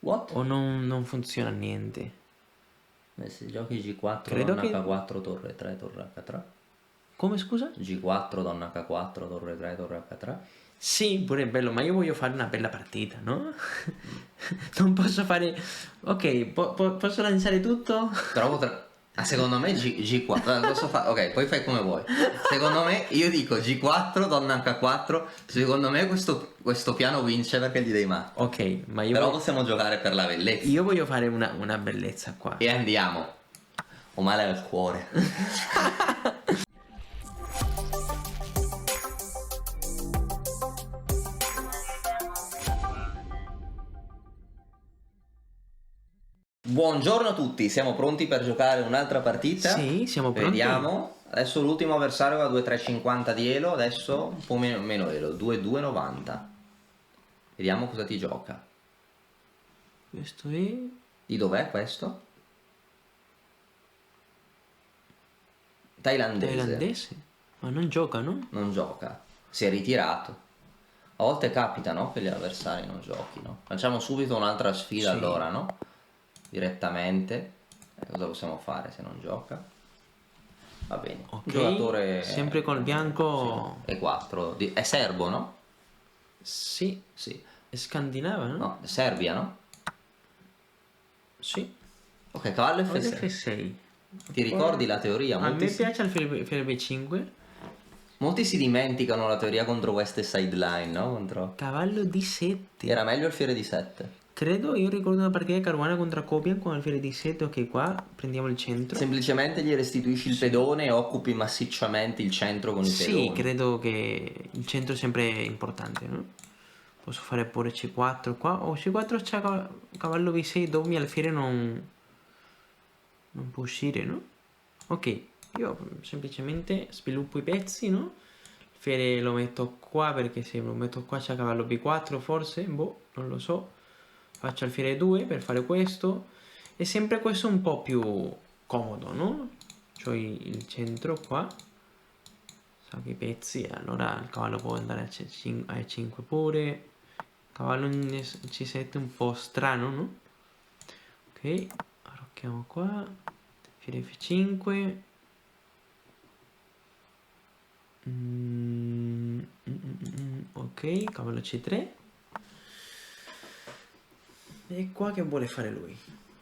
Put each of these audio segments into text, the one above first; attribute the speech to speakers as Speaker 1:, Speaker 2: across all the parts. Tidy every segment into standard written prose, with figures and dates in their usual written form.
Speaker 1: What?
Speaker 2: O non funziona niente?
Speaker 1: Beh, se giochi G4,
Speaker 2: Credo
Speaker 1: donna
Speaker 2: che...
Speaker 1: H4, torre 3, torre H3.
Speaker 2: Come scusa?
Speaker 1: G4, donna H4, torre 3, torre H3.
Speaker 2: Sì, pure è bello, ma io voglio fare una bella partita, no? Non posso fare... Ok, posso lanciare tutto?
Speaker 1: Trovo tra... Ah, secondo me G4, posso fare... Ok, poi fai come vuoi. Secondo me, io dico G4, donna H4. Secondo me questo piano vince perché gli dei matto.
Speaker 2: Ok, ma io
Speaker 1: Però
Speaker 2: voglio...
Speaker 1: possiamo giocare per la bellezza.
Speaker 2: Io voglio fare una bellezza qua.
Speaker 1: E andiamo. Ho male al cuore. Buongiorno a tutti, siamo pronti per giocare un'altra partita?
Speaker 2: Sì, siamo pronti.
Speaker 1: Vediamo. Adesso l'ultimo avversario va a 2,350 di elo, adesso un po' meno elo, 2,290. Vediamo cosa ti gioca.
Speaker 2: Questo è...
Speaker 1: Di dov'è questo? Thailandese.
Speaker 2: Ma non gioca, no?
Speaker 1: Non gioca, si è ritirato. A volte capita, no? Che gli avversari non giochino. Facciamo subito un'altra sfida,
Speaker 2: Sì.
Speaker 1: allora, no? Direttamente. Cosa possiamo fare se non gioca? Va bene.
Speaker 2: Ok,
Speaker 1: Un giocatore...
Speaker 2: sempre col bianco...
Speaker 1: Sì, E4. È serbo, no?
Speaker 2: Sì,
Speaker 1: Sì.
Speaker 2: è scandinava, no?
Speaker 1: No, Serbia, no?
Speaker 2: Sì.
Speaker 1: Ok, cavallo
Speaker 2: Cavallo
Speaker 1: F6.
Speaker 2: F6.
Speaker 1: Ti ricordi la teoria?
Speaker 2: A me piace alfiere B5.
Speaker 1: Molti si dimenticano la teoria contro West Sideline, no?
Speaker 2: Cavallo D7.
Speaker 1: Era meglio alfiere di 7.
Speaker 2: Credo, io ricordo una partita di Caruana contro Copian con alfiere D7. Ok, qua prendiamo il centro.
Speaker 1: Semplicemente gli restituisci il pedone e occupi massicciamente il centro con i pedoni.
Speaker 2: Sì, credo che il centro è sempre importante, no? Posso fare pure C4 qua. O C4 c'è cavallo B6 dove mi alfiere non può uscire, no? Ok, io semplicemente sviluppo i pezzi, no? Alfiere lo metto qua perché se lo metto qua c'è cavallo B4 forse, boh, non lo so. Faccio alfiere 2 per fare questo. E sempre questo un po' più comodo, no? C'ho il centro qua. So che i pezzi, allora il cavallo può andare a C5 pure. Cavallo in C7 un po' strano, no? Ok, arrocchiamo qua. Alfiere F5. Ok, cavallo C3. E qua che vuole fare lui?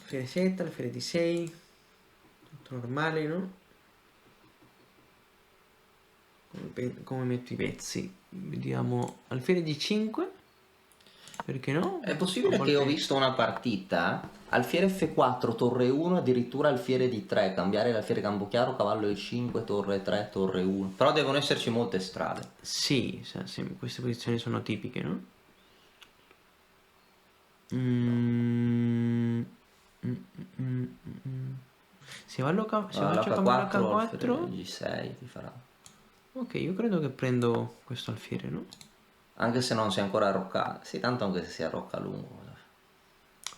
Speaker 2: Alfiere 7, alfiere D6. Tutto normale, no? Come metto i pezzi? Vediamo. Alfiere D5. Perché no?
Speaker 1: È possibile che ho visto una partita alfiere F4, torre 1, addirittura alfiere D3, cambiare l'alfiere campo chiaro, cavallo E5, torre 3, torre 1. Però devono esserci molte strade.
Speaker 2: Sì, queste posizioni sono tipiche, no? Se vallo faccio cavallo H4
Speaker 1: G6 ti farà.
Speaker 2: Ok, io credo che prendo questo alfiere, no?
Speaker 1: Anche se non si è ancora arroccato. Sì, tanto anche se si arrocca a lungo.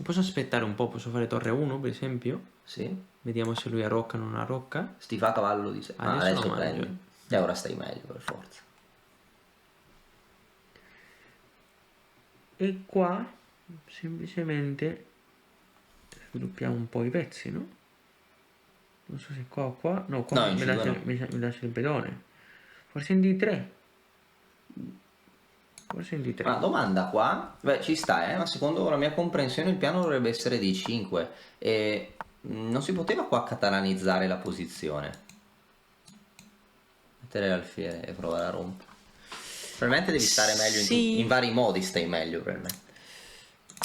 Speaker 2: Posso aspettare un po', posso fare torre 1 per esempio?
Speaker 1: Sì.
Speaker 2: Vediamo se lui arrocca o non arrocca.
Speaker 1: Sti fa cavallo di 6. Ah, adesso
Speaker 2: lo mangio.
Speaker 1: prendi. E ora stai meglio per forza.
Speaker 2: E qua semplicemente sviluppiamo un po' i pezzi, no? Non so se qua o qua. No, qua
Speaker 1: No,
Speaker 2: mi lascia il pedone. Forse in D3. Forse in D3.
Speaker 1: Ma domanda qua, beh ci sta, ma secondo la mia comprensione il piano dovrebbe essere di 5 e non si poteva qua catalanizzare la posizione. Mettere l'alfiere e provare a rompere. Probabilmente devi stare meglio in vari modi, stai meglio probabilmente.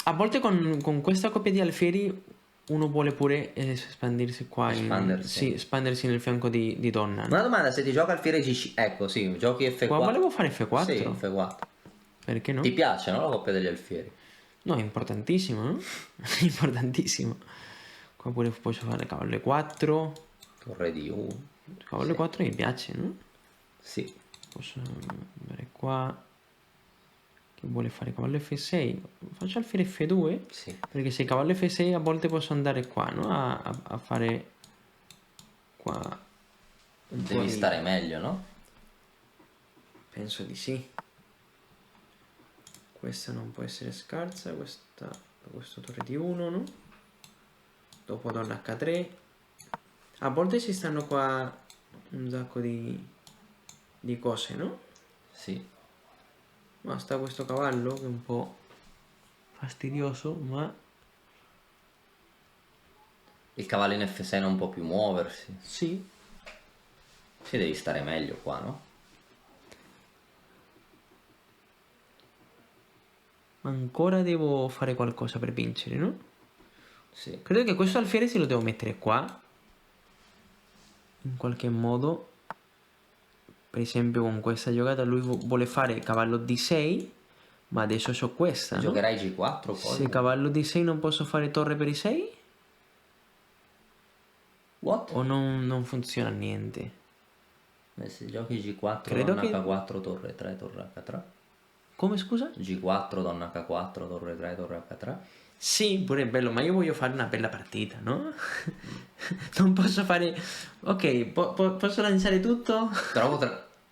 Speaker 2: A volte con questa coppia di alfieri uno vuole pure espandersi qua. Espandersi nel fianco di donna.
Speaker 1: Una domanda, se ti gioca alfiere G5, ecco sì, giochi F4.
Speaker 2: Qua volevo fare F4.
Speaker 1: Sì, F4.
Speaker 2: Perché no?
Speaker 1: Ti piace, no, la coppia degli alfieri?
Speaker 2: No, è importantissimo, no? Importantissimo. Qua pure posso fare cavallo E4.
Speaker 1: Torre di 1.
Speaker 2: Cavallo E4 mi piace, no?
Speaker 1: Sì.
Speaker 2: Posso andare qua. Che vuole fare cavallo F6? Faccio alfiere F2?
Speaker 1: Sì.
Speaker 2: Perché se cavallo F6 a volte posso andare qua, no? A fare qua.
Speaker 1: Devi stare meglio, no?
Speaker 2: Penso di sì. Questa non può essere scarsa, questa questo torre di 1, no? Dopo donna H3. A volte ci stanno qua un sacco di cose, no?
Speaker 1: Sì.
Speaker 2: Ma sta questo cavallo che è un po' fastidioso, ma
Speaker 1: Il cavallo in F6 non può più muoversi.
Speaker 2: sì.
Speaker 1: Sì, devi stare meglio qua, no?
Speaker 2: Ancora devo fare qualcosa per vincere, no?
Speaker 1: Sì.
Speaker 2: Credo che questo alfiere se lo devo mettere qua. In qualche modo. Per esempio con questa giocata lui vuole fare cavallo D6. Ma adesso ho questa, no?
Speaker 1: Giocherai G4 poi.
Speaker 2: Se cavallo D6 non posso fare torre per I6?
Speaker 1: What?
Speaker 2: O non funziona niente?
Speaker 1: Se giochi G4,
Speaker 2: Credo
Speaker 1: donna
Speaker 2: che-
Speaker 1: H4, torre 3, torre H3.
Speaker 2: Come scusa?
Speaker 1: G4, donna H4, torre 3, torre H3.
Speaker 2: Sì, pure è bello, ma io voglio fare una bella partita, no? Non posso fare... Ok, posso lanciare tutto?
Speaker 1: Però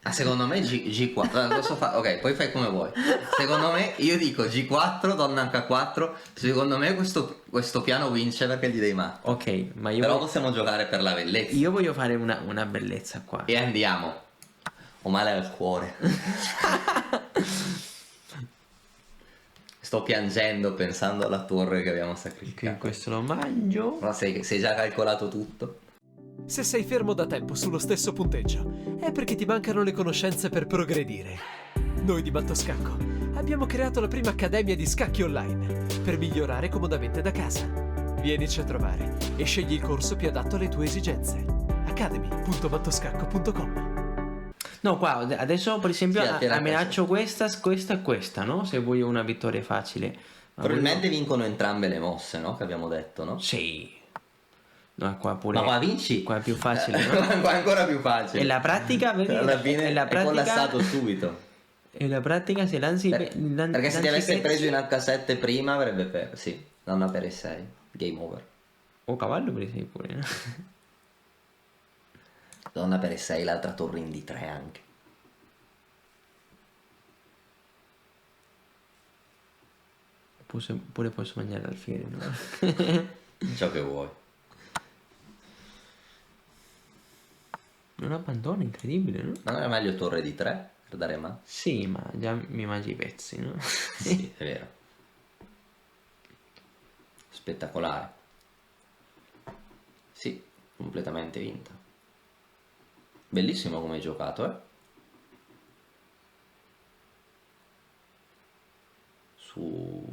Speaker 1: secondo me G4. Posso ok, poi fai come vuoi. Secondo me, io dico G4, donna H4. Secondo me questo piano vince perché gli dei matto.
Speaker 2: Ok, ma io,
Speaker 1: Però possiamo giocare per la bellezza.
Speaker 2: io voglio fare una bellezza qua.
Speaker 1: E andiamo. Ho male al cuore. Sto piangendo pensando alla torre che abbiamo
Speaker 2: Ok,
Speaker 1: sacrificato.
Speaker 2: questo lo mangio.
Speaker 1: Però sei già calcolato tutto.
Speaker 3: Se sei fermo da tempo sullo stesso punteggio, è perché ti mancano le conoscenze per progredire. Noi di Mattoscacco abbiamo creato la prima accademia di scacchi online per migliorare comodamente da casa. Vienici a trovare e scegli il corso più adatto alle tue esigenze. academy.mattoscacco.com.
Speaker 2: No, qua adesso per esempio
Speaker 1: Sì, alfiere
Speaker 2: amminaccio questa e questa, no? Se voglio una vittoria facile. Ma
Speaker 1: Probabilmente vincono entrambe le mosse, no? Che abbiamo detto, no?
Speaker 2: Sì. No, qua pure...
Speaker 1: Ma qua vinci?
Speaker 2: Qua è più facile, no?
Speaker 1: Qua è ancora più facile.
Speaker 2: E la pratica, vedi?
Speaker 1: Alla fine
Speaker 2: E la
Speaker 1: è collassato subito.
Speaker 2: E la pratica se lanci...
Speaker 1: Perché se ti avesse preso in H7 prima avrebbe perso. Sì, donna per E6. Game over.
Speaker 2: O cavallo per esempio pure, no?
Speaker 1: Donna per E6, l'altra torre in D3 anche.
Speaker 2: Pure posso mangiare l'alfiere, no?
Speaker 1: Ciò che vuoi.
Speaker 2: Non abbandona, incredibile, no?
Speaker 1: Non era meglio torre D3 per dare ma?
Speaker 2: Sì, ma già mi mangi i pezzi, no?
Speaker 1: Sì, è vero. Spettacolare. Sì, completamente vinta. Bellissimo come hai giocato, eh? Su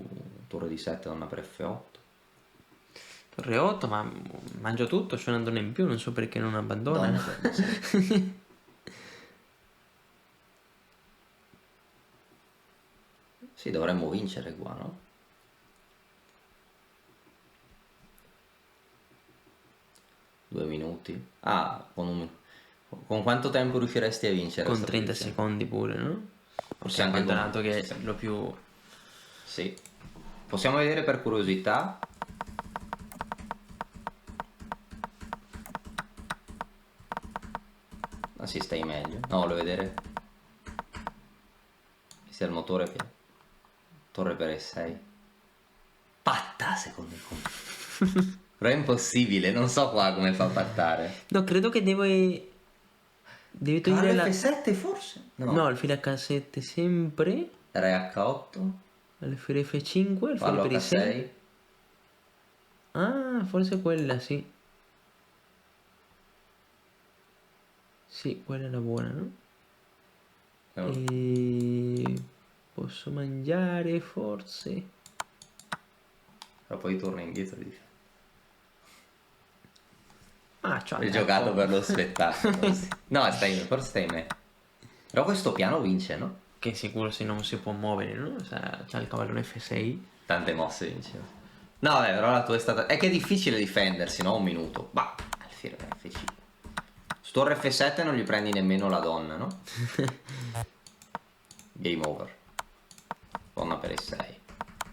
Speaker 1: torre di 7 donna per F8.
Speaker 2: Torre 8, ma mangio tutto, c'è una donna in più, non so perché non abbandona.
Speaker 1: Donna per D6. Sì, dovremmo vincere qua, no? Due minuti. Ah, con quanto tempo riusciresti a vincere?
Speaker 2: Con
Speaker 1: questa
Speaker 2: 30
Speaker 1: posizione?
Speaker 2: secondi pure, no? Perché
Speaker 1: Possiamo
Speaker 2: ha abbandonato
Speaker 1: anche
Speaker 2: che è lo più...
Speaker 1: Sì. Possiamo vedere per curiosità. Ah sì, stai meglio. No, voglio vedere. Sia il motore che... Torre per E6. Patta, secondo me. Però è impossibile, non so qua come fa a pattare.
Speaker 2: No, credo che devi togliere la...
Speaker 1: F7 forse?
Speaker 2: No, alfiere H7 sempre.
Speaker 1: Re H8.
Speaker 2: Alfiere F5, alfiere
Speaker 1: Fallo
Speaker 2: per i 6.
Speaker 1: H6.
Speaker 2: Ah, forse quella, sì. Sì, quella è la buona, no? E... Posso mangiare, forse?
Speaker 1: Però poi torna indietro e dice...
Speaker 2: Ah, c'ho
Speaker 1: Hai
Speaker 2: anche
Speaker 1: giocato
Speaker 2: poco.
Speaker 1: per lo spettacolo. Sì. No, forse stai me. Però questo piano vince, no?
Speaker 2: Che sicuro se non si può muovere, no? C'ha il cavallone F6.
Speaker 1: Tante mosse vinceva. No, vabbè, però la tua è stata... È che è difficile difendersi, no? Un minuto. Bah, alfiere F5. Su torre F7 non gli prendi nemmeno la donna, no? Game over. Donna per E6.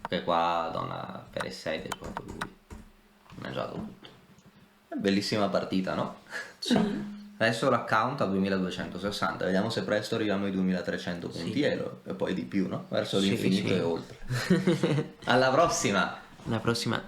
Speaker 1: Che qua donna per E6 è giocato lui. Ha mangiato tutto. È bellissima partita, no?
Speaker 2: Sì.
Speaker 1: Adesso l'account a 2260. Vediamo se presto arriviamo ai 2300 punti
Speaker 2: Sì.
Speaker 1: e poi di più, no? Verso
Speaker 2: Sì,
Speaker 1: l'infinito
Speaker 2: sì.
Speaker 1: e oltre. Alla prossima!
Speaker 2: Alla prossima.